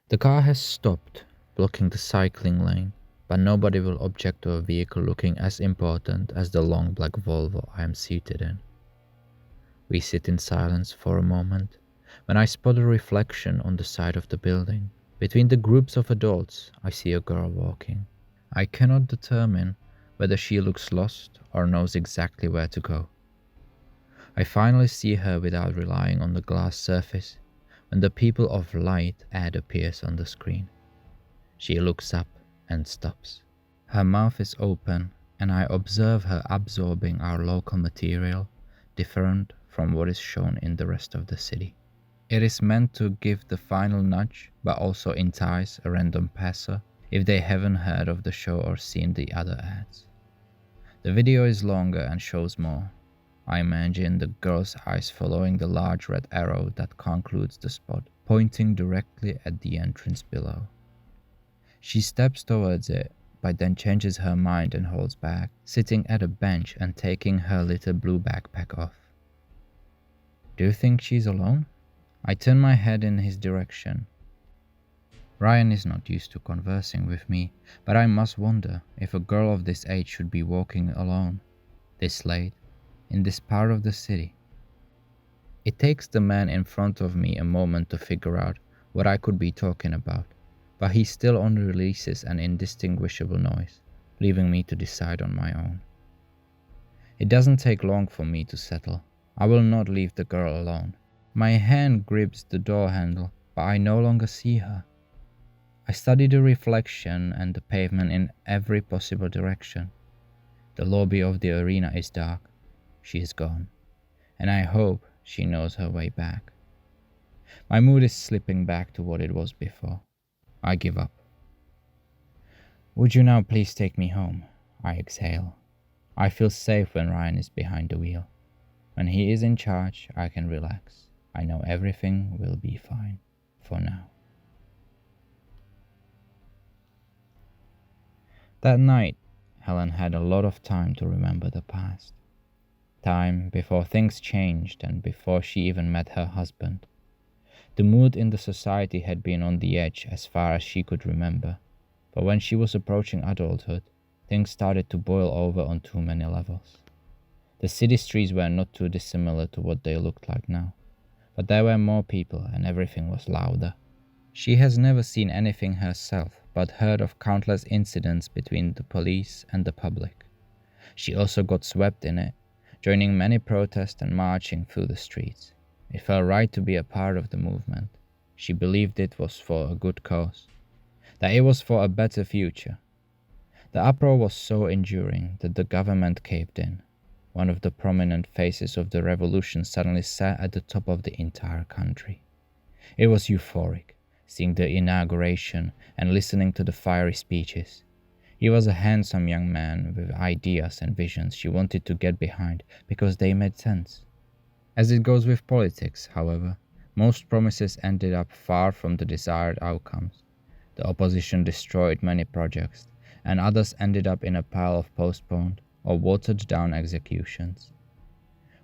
The car has stopped, blocking the cycling lane, but nobody will object to a vehicle looking as important as the long black Volvo I am seated in. We sit in silence for a moment, when I spot a reflection on the side of the building. Between the groups of adults, I see a girl walking. I cannot determine whether she looks lost or knows exactly where to go. I finally see her without relying on the glass surface when the People of Light ad appears on the screen. She looks up and stops. Her mouth is open, and I observe her absorbing our local material, different from what is shown in the rest of the city. It is meant to give the final nudge, but also entice a random passer if they haven't heard of the show or seen the other ads. The video is longer and shows more. I imagine the girl's eyes following the large red arrow that concludes the spot, pointing directly at the entrance below. She steps towards it, but then changes her mind and holds back, sitting at a bench and taking her little blue backpack off. Do you think she's alone? I turn my head in his direction. Ryan is not used to conversing with me, but I must wonder if a girl of this age should be walking alone, this late, in this part of the city. It takes the man in front of me a moment to figure out what I could be talking about, but he still only releases an indistinguishable noise, leaving me to decide on my own. It doesn't take long for me to settle. I will not leave the girl alone. My hand grips the door handle, but I no longer see her. I study the reflection and the pavement in every possible direction. The lobby of the arena is dark. She is gone, and I hope she knows her way back. My mood is slipping back to what it was before. I give up. Would you now please take me home? I exhale. I feel safe when Ryan is behind the wheel. When he is in charge, I can relax. I know everything will be fine, for now. That night, Helen had a lot of time to remember the past. Time before things changed and before she even met her husband. The mood in the society had been on the edge as far as she could remember, but when she was approaching adulthood, things started to boil over on too many levels. The city streets were not too dissimilar to what they looked like now, but there were more people and everything was louder. She has never seen anything herself, but heard of countless incidents between the police and the public. She also got swept in it, joining many protests and marching through the streets. It felt right to be a part of the movement. She believed it was for a good cause, that it was for a better future. The uproar was so enduring that the government caved in. One of the prominent faces of the revolution suddenly sat at the top of the entire country. It was euphoric, seeing the inauguration and listening to the fiery speeches. He was a handsome young man with ideas and visions she wanted to get behind because they made sense. As it goes with politics, however, most promises ended up far from the desired outcomes. The opposition destroyed many projects, and others ended up in a pile of postponed or watered down executions.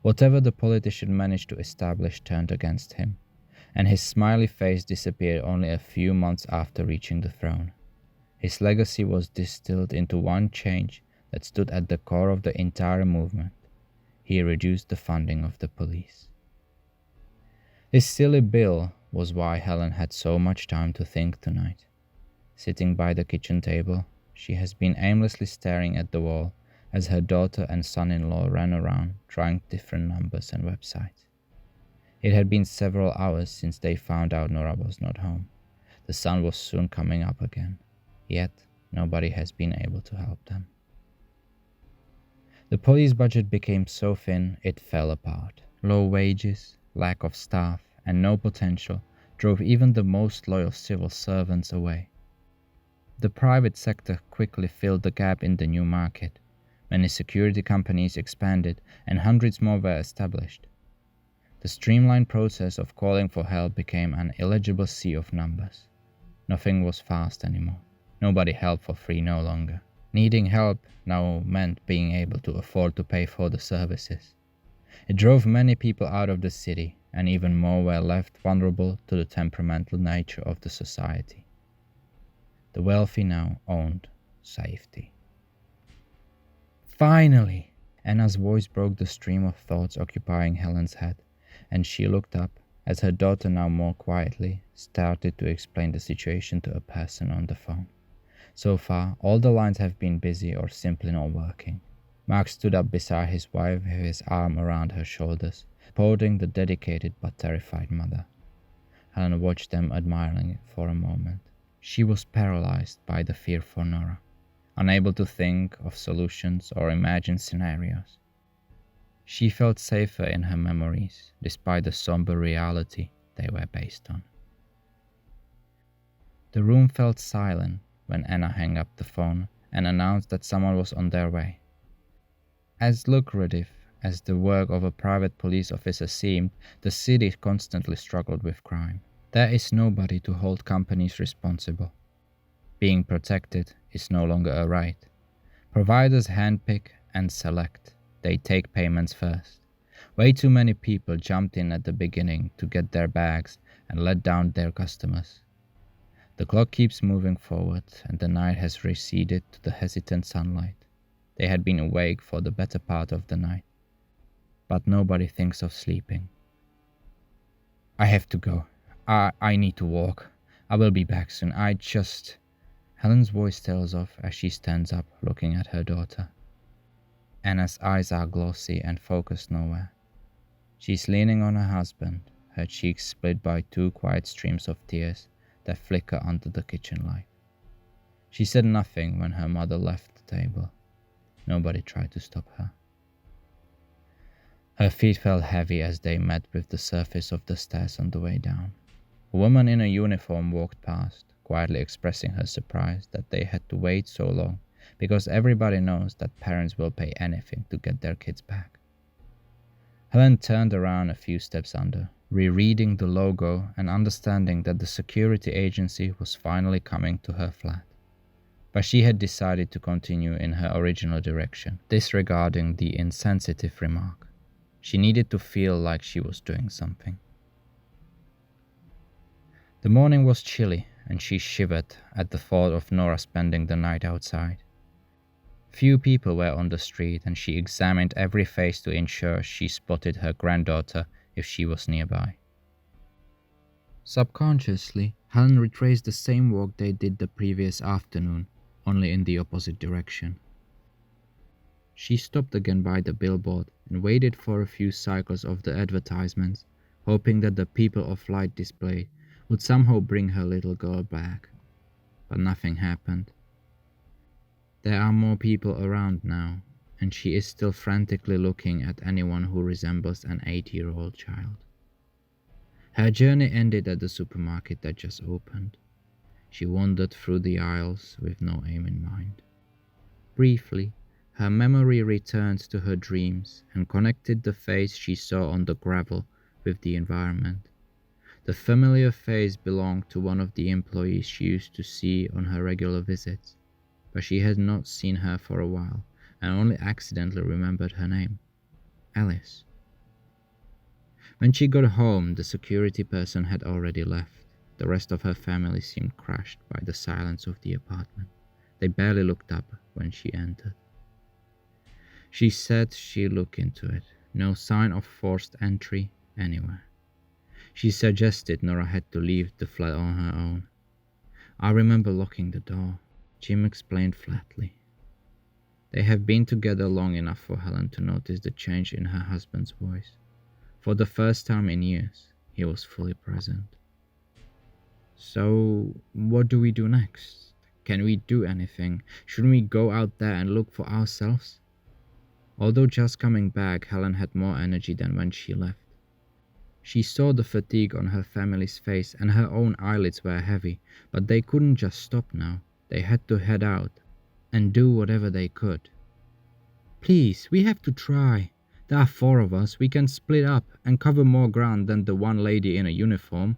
Whatever the politician managed to establish turned against him, and his smiley face disappeared only a few months after reaching the throne. His legacy was distilled into one change that stood at the core of the entire movement. He reduced the funding of the police. This silly bill was why Helen had so much time to think tonight. Sitting by the kitchen table, she has been aimlessly staring at the wall as her daughter and son-in-law ran around trying different numbers and websites. It had been several hours since they found out Nora was not home. The sun was soon coming up again, yet nobody has been able to help them. The police budget became so thin it fell apart. Low wages, lack of staff, and no potential drove even the most loyal civil servants away. The private sector quickly filled the gap in the new market. Many security companies expanded and hundreds more were established. The streamlined process of calling for help became an illegible sea of numbers. Nothing was fast anymore. Nobody helped for free no longer. Needing help now meant being able to afford to pay for the services. It drove many people out of the city, and even more were left vulnerable to the temperamental nature of the society. The wealthy now owned safety. Finally! Anna's voice broke the stream of thoughts occupying Helen's head, and she looked up as her daughter, now more quietly, started to explain the situation to a person on the phone. So far, all the lines have been busy or simply not working. Mark stood up beside his wife with his arm around her shoulders, supporting the dedicated but terrified mother. Helen watched them admiringly for a moment. She was paralyzed by the fear for Nora, unable to think of solutions or imagine scenarios. She felt safer in her memories, despite the somber reality they were based on. The room felt silent when Anna hung up the phone and announced that someone was on their way. As lucrative as the work of a private police officer seemed, the city constantly struggled with crime. There is nobody to hold companies responsible. Being protected is no longer a right. Providers handpick and select. They take payments first. Way too many people jumped in at the beginning to get their bags and let down their customers. The clock keeps moving forward, and the night has receded to the hesitant sunlight. They had been awake for the better part of the night, but nobody thinks of sleeping. I have to go. I need to walk. I will be back soon. Helen's voice tails off as she stands up, looking at her daughter. Anna's eyes are glossy and focused nowhere. She's leaning on her husband, her cheeks split by two quiet streams of tears that flicker under the kitchen light. She said nothing when her mother left the table. Nobody tried to stop her. Her feet felt heavy as they met with the surface of the stairs on the way down. A woman in a uniform walked past, quietly expressing her surprise that they had to wait so long, because everybody knows that parents will pay anything to get their kids back. Helen turned around a few steps under, rereading the logo and understanding that the security agency was finally coming to her flat. But she had decided to continue in her original direction, disregarding the insensitive remark. She needed to feel like she was doing something. The morning was chilly, and she shivered at the thought of Nora spending the night outside. Few people were on the street, and she examined every face to ensure she spotted her granddaughter if she was nearby. Subconsciously, Helen retraced the same walk they did the previous afternoon, only in the opposite direction. She stopped again by the billboard and waited for a few cycles of the advertisements, hoping that the people of light display would somehow bring her little girl back. But nothing happened. There are more people around now, and she is still frantically looking at anyone who resembles an 8-year-old child. Her journey ended at the supermarket that just opened. She wandered through the aisles with no aim in mind. Briefly, her memory returned to her dreams and connected the face she saw on the gravel with the environment. The familiar face belonged to one of the employees she used to see on her regular visits, but she had not seen her for a while and only accidentally remembered her name, Alice. When she got home, the security person had already left. The rest of her family seemed crushed by the silence of the apartment. They barely looked up when she entered. She said she'd look into it. No sign of forced entry anywhere. She suggested Nora had to leave the flat on her own. I remember locking the door, Jim explained flatly. They have been together long enough for Helen to notice the change in her husband's voice. For the first time in years, he was fully present. So, what do we do next? Can we do anything? Shouldn't we go out there and look for ourselves? Although just coming back, Helen had more energy than when she left. She saw the fatigue on her family's face, and her own eyelids were heavy, but they couldn't just stop now. They had to head out and do whatever they could. Please, we have to try. There are 4 of us. We can split up and cover more ground than the one lady in a uniform.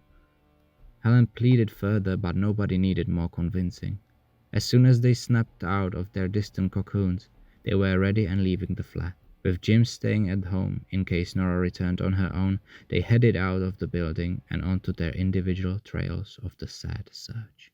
Helen pleaded further, but nobody needed more convincing. As soon as they snapped out of their distant cocoons, they were ready and leaving the flat. With Jim staying at home in case Nora returned on her own, they headed out of the building and onto their individual trails of the sad search.